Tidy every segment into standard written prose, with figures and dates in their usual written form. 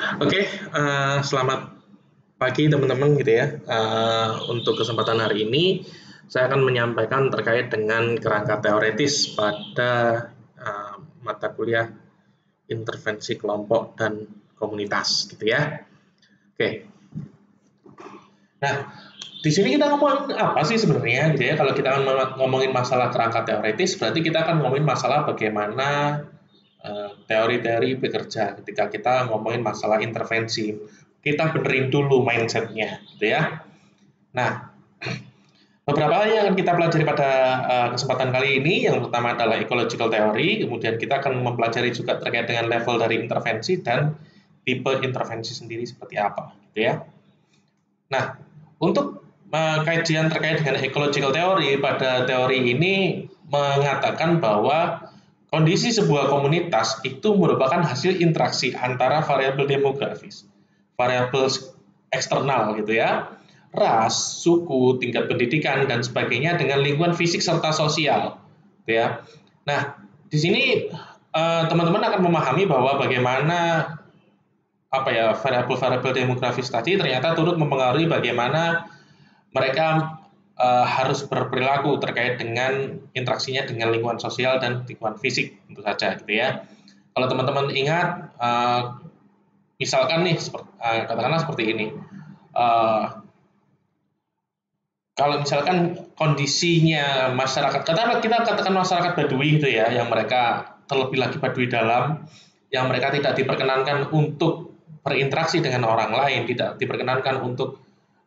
Oke, selamat pagi teman-teman gitu ya. Untuk kesempatan hari ini, saya akan menyampaikan terkait dengan kerangka teoretis pada mata kuliah intervensi kelompok dan komunitas gitu ya. Oke, nah di sini kita ngomong apa sih sebenarnya gitu ya? Kalau kita ngomongin masalah kerangka teoretis, berarti kita akan ngomongin masalah bagaimana teori-teori bekerja ketika kita ngomongin masalah intervensi. Kita benerin dulu mindsetnya, gitu ya. Nah, beberapa hal yang akan kita pelajari pada kesempatan kali ini, yang pertama adalah ecological theory, kemudian kita akan mempelajari juga terkait dengan level dari intervensi dan tipe intervensi sendiri seperti apa, gitu ya. Nah, untuk kajian terkait dengan ecological theory, pada teori ini mengatakan bahwa kondisi sebuah komunitas itu merupakan hasil interaksi antara variabel demografis, variabel eksternal gitu ya, ras, suku, tingkat pendidikan dan sebagainya dengan lingkungan fisik serta sosial, gitu ya. Nah, di sini teman-teman akan memahami bahwa bagaimana apa ya variabel-variabel demografis tadi ternyata turut mempengaruhi bagaimana mereka harus berperilaku terkait dengan interaksinya dengan lingkungan sosial dan lingkungan fisik tentu saja gitu ya. Kalau teman-teman ingat, misalkan nih, katakanlah seperti ini, uh, kalau misalkan kondisinya masyarakat, katakanlah kita katakan masyarakat Badui gitu ya, yang mereka terlebih lagi Badui dalam, yang mereka tidak diperkenankan untuk berinteraksi dengan orang lain, tidak diperkenankan untuk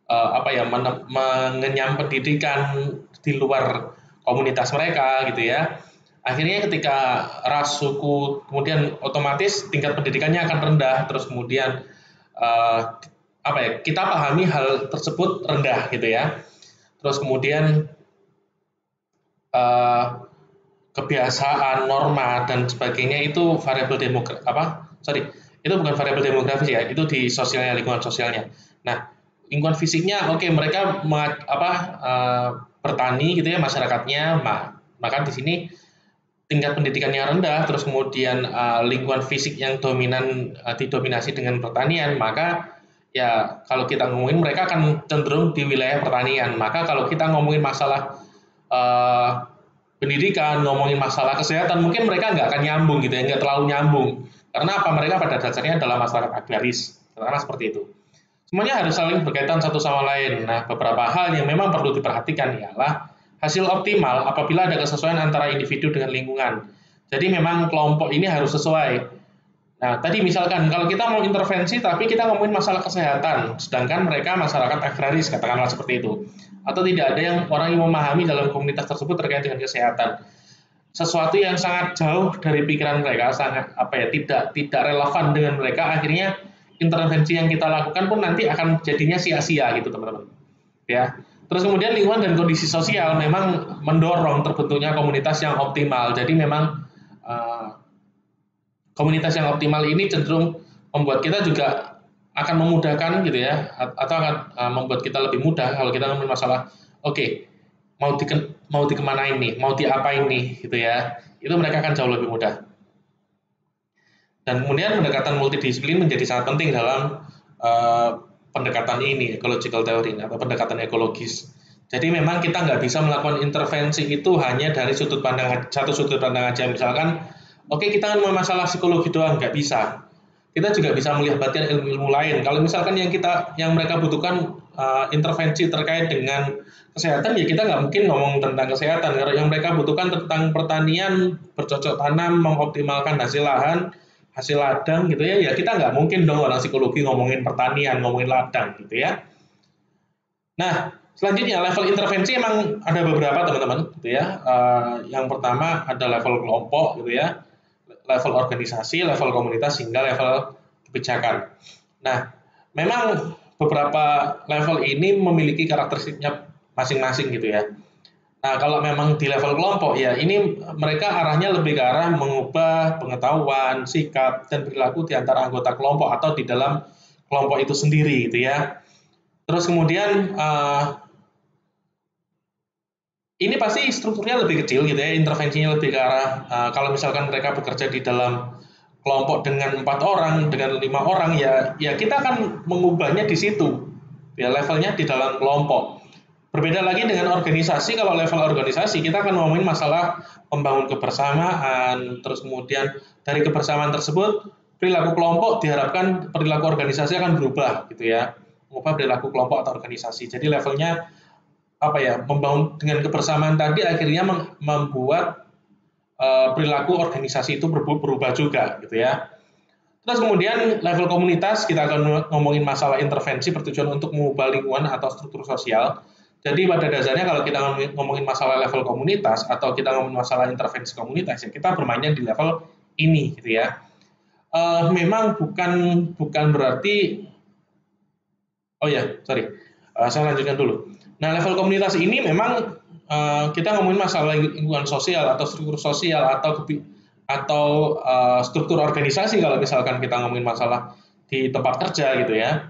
apa ya mengenyam pendidikan di luar komunitas mereka gitu ya. Akhirnya ketika ras suku kemudian otomatis tingkat pendidikannya akan rendah, terus kemudian apa ya kita pahami hal tersebut rendah gitu ya. Terus kemudian eh, kebiasaan, norma dan sebagainya itu variabel itu bukan variabel demografis ya, itu di sosialnya, lingkungan sosialnya. Nah, lingkungan fisiknya oke, mereka bertani gitu ya masyarakatnya, maka di sini tingkat pendidikannya rendah, terus kemudian lingkungan fisik yang dominan didominasi dengan pertanian, maka ya kalau kita ngomongin mereka akan cenderung di wilayah pertanian. Maka kalau kita ngomongin masalah uh, pendidikan, ngomongin masalah kesehatan, mungkin mereka nggak akan nyambung gitu ya, nggak terlalu nyambung. Karena apa? Mereka pada dasarnya adalah masyarakat agraris, karena seperti itu. Semuanya harus saling berkaitan satu sama lain. Nah, beberapa hal yang memang perlu diperhatikan ialah hasil optimal apabila ada kesesuaian antara individu dengan lingkungan. Jadi memang kelompok ini harus sesuai. Nah, tadi misalkan kalau kita mau intervensi tapi kita ngomongin masalah kesehatan, sedangkan mereka masyarakat agraris, katakanlah seperti itu. Atau tidak ada yang orang yang memahami dalam komunitas tersebut terkait dengan kesehatan. Sesuatu yang sangat jauh dari pikiran mereka, sangat apa ya, tidak relevan dengan mereka, akhirnya intervensi yang kita lakukan pun nanti akan jadinya sia-sia gitu, teman-teman. Ya. Terus kemudian lingkungan dan kondisi sosial memang mendorong terbentuknya komunitas yang optimal. Jadi memang komunitas yang optimal ini cenderung membuat kita juga akan memudahkan gitu ya, atau akan membuat kita lebih mudah kalau kita ngomongin masalah oke, mau dikemanain nih, mau diapain nih gitu ya, itu mereka akan jauh lebih mudah. Dan kemudian pendekatan multidisiplin menjadi sangat penting dalam pendekatan ini, ecological theory atau pendekatan ekologis. Jadi memang kita nggak bisa melakukan intervensi itu hanya dari satu sudut pandang aja. Misalkan, oke kita kan masalah psikologi doang, nggak bisa. Kita juga bisa melibatkan ilmu-ilmu lain. Kalau misalkan yang mereka butuhkan intervensi terkait dengan kesehatan, ya kita nggak mungkin ngomong tentang kesehatan. Karena yang mereka butuhkan tentang pertanian, bercocok tanam, mengoptimalkan hasil lahan, hasil ladang gitu ya, ya kita nggak mungkin dong orang psikologi ngomongin pertanian, ngomongin ladang gitu ya. Nah, selanjutnya level intervensi emang ada beberapa teman-teman gitu ya. Yang pertama ada level kelompok gitu ya, level organisasi, level komunitas hingga level kebijakan. Nah, memang beberapa level ini memiliki karakteristiknya masing-masing gitu ya. Nah, kalau memang di level kelompok ya ini mereka arahnya lebih ke arah mengubah pengetahuan, sikap dan perilaku di antara anggota kelompok atau di dalam kelompok itu sendiri gitu ya. Terus kemudian ini pasti strukturnya lebih kecil gitu ya, intervensinya lebih ke arah kalau misalkan mereka bekerja di dalam kelompok dengan 4 orang, dengan 5 orang, ya kita akan mengubahnya di situ, ya levelnya di dalam kelompok. Berbeda lagi dengan organisasi. Kalau level organisasi kita akan ngomongin masalah membangun kebersamaan, terus kemudian dari kebersamaan tersebut perilaku kelompok diharapkan perilaku organisasi akan berubah gitu ya, mengubah perilaku kelompok atau organisasi. Jadi levelnya apa ya, membangun dengan kebersamaan tadi akhirnya membuat perilaku organisasi itu berubah juga gitu ya. Terus kemudian level komunitas kita akan ngomongin masalah intervensi bertujuan untuk mengubah lingkungan atau struktur sosial. Jadi pada dasarnya kalau kita ngomongin masalah level komunitas atau kita ngomongin masalah intervensi komunitas, ya kita bermainnya di level ini gitu ya. Memang bukan berarti, oh ya sorry, saya lanjutkan dulu. Nah level komunitas ini memang kita ngomongin masalah lingkungan sosial atau struktur sosial atau struktur organisasi kalau misalkan kita ngomongin masalah di tempat kerja gitu ya.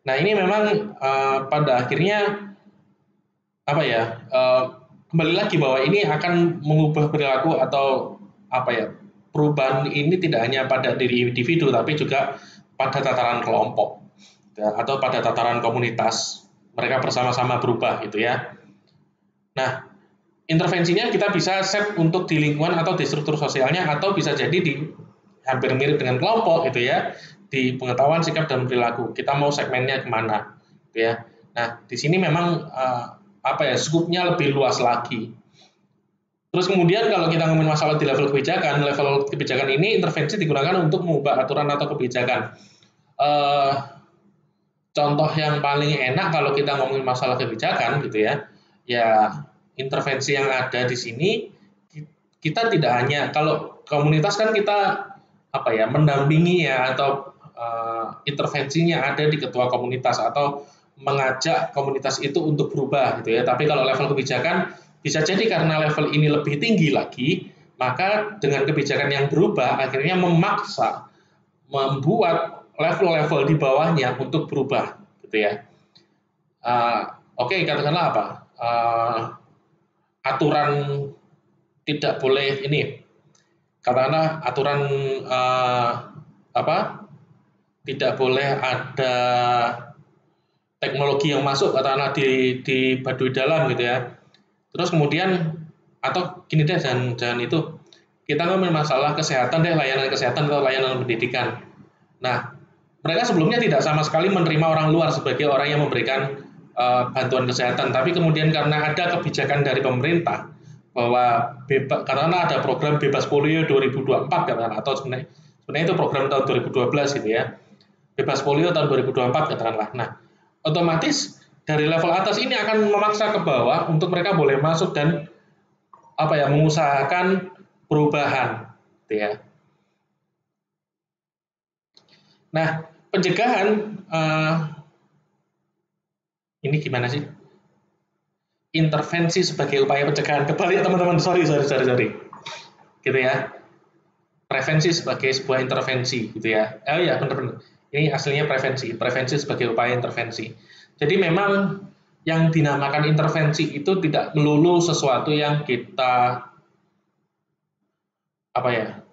Nah ini memang pada akhirnya apa ya, kembali lagi bahwa ini akan mengubah perilaku atau apa ya, perubahan ini tidak hanya pada diri individu tapi juga pada tataran kelompok ya, atau pada tataran komunitas, mereka bersama-sama berubah gitu ya. Nah intervensinya kita bisa set untuk di lingkungan atau di struktur sosialnya, atau bisa jadi di hampir mirip dengan kelompok gitu ya, di pengetahuan, sikap, dan perilaku. Kita mau segmennya kemana gitu ya. Nah di sini memang apa ya, skupnya lebih luas lagi. Terus kemudian kalau kita ngomongin masalah di level kebijakan ini intervensi digunakan untuk mengubah aturan atau kebijakan. Contoh yang paling enak kalau kita ngomongin masalah kebijakan gitu ya, ya intervensi yang ada di sini kita tidak hanya, kalau komunitas kan kita apa ya, mendampingi ya, atau intervensinya ada di ketua komunitas atau mengajak komunitas itu untuk berubah gitu ya. Tapi kalau level kebijakan bisa jadi karena level ini lebih tinggi lagi, maka dengan kebijakan yang berubah akhirnya memaksa membuat level-level di bawahnya untuk berubah gitu ya. Oke, katakanlah apa? Aturan tidak boleh ini, katakanlah aturan apa? Tidak boleh ada teknologi yang masuk katakanlah di Baduy Dalam gitu ya. Terus kemudian atau gini deh, jangan itu. Kita ngomongin masalah kesehatan deh, layanan kesehatan atau layanan pendidikan. Nah, mereka sebelumnya tidak sama sekali menerima orang luar sebagai orang yang memberikan bantuan kesehatan, tapi kemudian karena ada kebijakan dari pemerintah bahwa karena ada program bebas polio 2024 katakanlah, atau sebenarnya itu program tahun 2012 gitu ya, bebas polio tahun 2024 katakanlah. Nah, otomatis dari level atas ini akan memaksa ke bawah untuk mereka boleh masuk dan apa ya, mengusahakan perubahan gitu ya. Nah, pencegahan ini gimana sih? Intervensi sebagai upaya pencegahan. Kebalik teman-teman, sorry. Gitu ya. Prevensi sebagai sebuah intervensi gitu ya. Oh ya, benar-benar. Ini aslinya prevensi sebagai upaya intervensi. Jadi memang yang dinamakan intervensi itu tidak melulu sesuatu yang kita apa ya,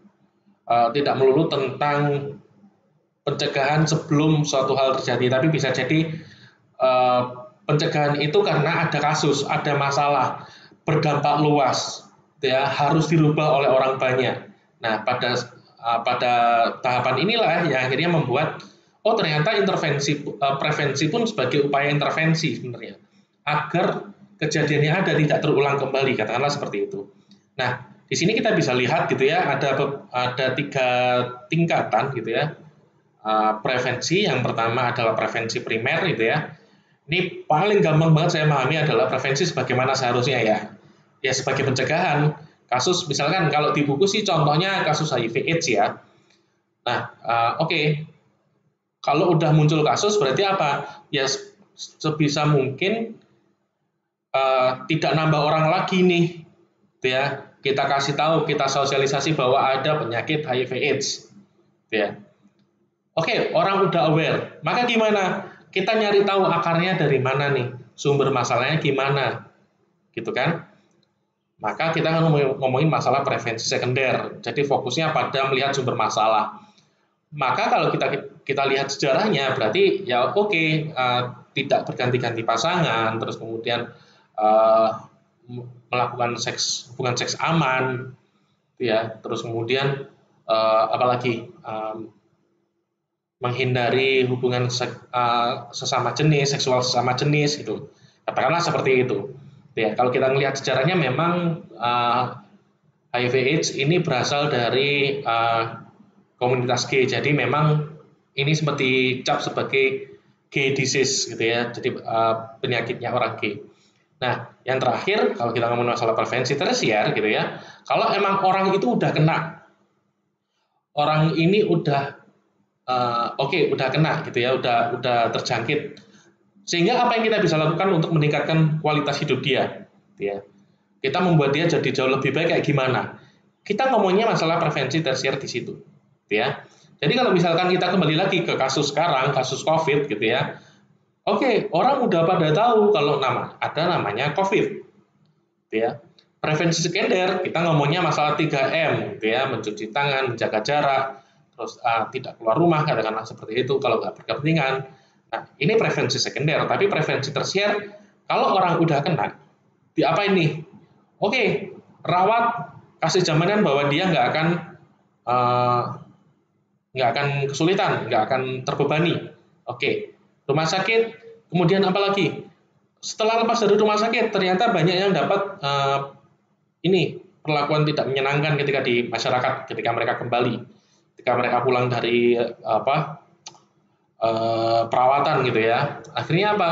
tidak melulu tentang pencegahan sebelum suatu hal terjadi, tapi bisa jadi pencegahan itu karena ada kasus, ada masalah, berdampak luas, ya harus dirubah oleh orang banyak. Nah, pada tahapan inilah yang akhirnya membuat ternyata prevensi pun sebagai upaya intervensi sebenarnya, agar kejadian yang ada tidak terulang kembali, katakanlah seperti itu. Nah, di sini kita bisa lihat gitu ya, ada 3 tingkatan gitu ya. Prevensi yang pertama adalah prevensi primer gitu ya. Ini paling gampang banget saya memahami adalah prevensi sebagaimana seharusnya ya. Ya sebagai pencegahan kasus, misalkan kalau di buku sih contohnya kasus HIV/AIDS ya. Nah, oke. Kalau udah muncul kasus berarti apa? Ya sebisa mungkin tidak nambah orang lagi nih. Gitu ya. Kita kasih tahu, kita sosialisasi bahwa ada penyakit HIV/AIDS. Gitu ya. Oke, orang udah aware. Maka gimana? Kita nyari tahu akarnya dari mana nih, sumber masalahnya gimana, gitu kan? maka kita akan ngomongin masalah prevensi sekunder. Jadi fokusnya pada melihat sumber masalah. Maka kalau kita lihat sejarahnya, berarti ya oke, tidak berganti-ganti pasangan, terus kemudian melakukan hubungan seks aman, ya, terus kemudian apalagi menghindari hubungan sesama jenis, seksual sesama jenis gitu. Katakanlah seperti itu. Ya, kalau kita melihat sejarahnya memang HIV/AIDS ini berasal dari komunitas gay. Jadi memang ini seperti dicap sebagai gay disease gitu ya. Jadi penyakitnya orang gay. Nah, yang terakhir kalau kita ngomongin masalah prevensi tersier gitu ya. Kalau emang orang itu udah kena, orang ini udah udah kena gitu ya, udah terjangkit. Sehingga apa yang kita bisa lakukan untuk meningkatkan kualitas hidup dia, gitu ya. Kita membuat dia jadi jauh lebih baik kayak gimana? Kita ngomongnya masalah prevensi tersier di situ, gitu ya. Jadi kalau misalkan kita kembali lagi ke kasus sekarang, kasus COVID gitu ya. Oke, orang udah pada tahu kalau ada namanya COVID, gitu ya. Prevensi sekunder, kita ngomongnya masalah 3M, gitu ya, mencuci tangan, menjaga jarak, terus tidak keluar rumah, katakanlah seperti itu kalau nggak berkepentingan. Nah, ini prevensi sekunder, tapi prevensi tersier, kalau orang udah kena, diapain nih? Oke, rawat, kasih jaminan bahwa dia uh, nggak akan kesulitan, nggak akan terbebani. Oke, rumah sakit, kemudian apa lagi? Setelah lepas dari rumah sakit, ternyata banyak yang dapat ini perlakuan tidak menyenangkan ketika di masyarakat, ketika mereka kembali, ketika mereka pulang dari perawatan gitu ya. Akhirnya apa?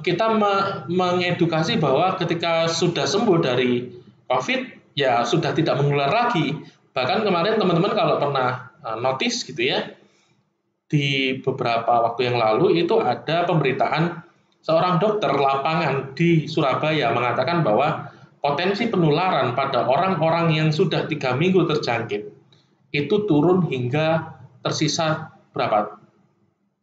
Kita mengedukasi bahwa ketika sudah sembuh dari COVID, ya sudah tidak menular lagi. Bahkan kemarin teman-teman kalau pernah notice gitu ya, di beberapa waktu yang lalu itu ada pemberitaan seorang dokter lapangan di Surabaya mengatakan bahwa potensi penularan pada orang-orang yang sudah 3 minggu terjangkit itu turun hingga tersisa berapa?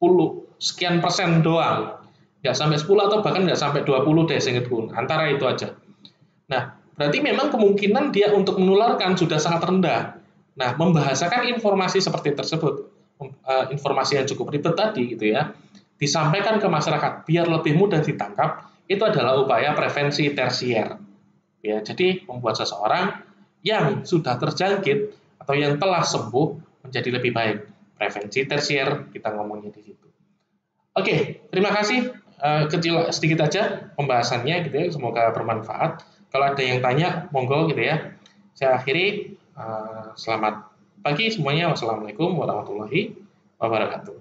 10 sekian persen doang. Nggak sampai 10 atau bahkan nggak sampai 20 deh seingatku. Antara itu aja. Nah, berarti memang kemungkinan dia untuk menularkan sudah sangat rendah. Nah, membahasakan informasi seperti tersebut, informasi yang cukup ribet tadi gitu ya, disampaikan ke masyarakat biar lebih mudah ditangkap, itu adalah upaya prevensi tersier. Ya, jadi membuat seseorang yang sudah terjangkit atau yang telah sembuh menjadi lebih baik. Prevensi tersier kita ngomongnya di situ. Oke, terima kasih. Kecil sedikit aja pembahasannya gitu ya. Semoga bermanfaat. Kalau ada yang tanya, monggo gitu ya. Saya akhiri. Selamat pagi semuanya. Wassalamualaikum warahmatullahi wabarakatuh.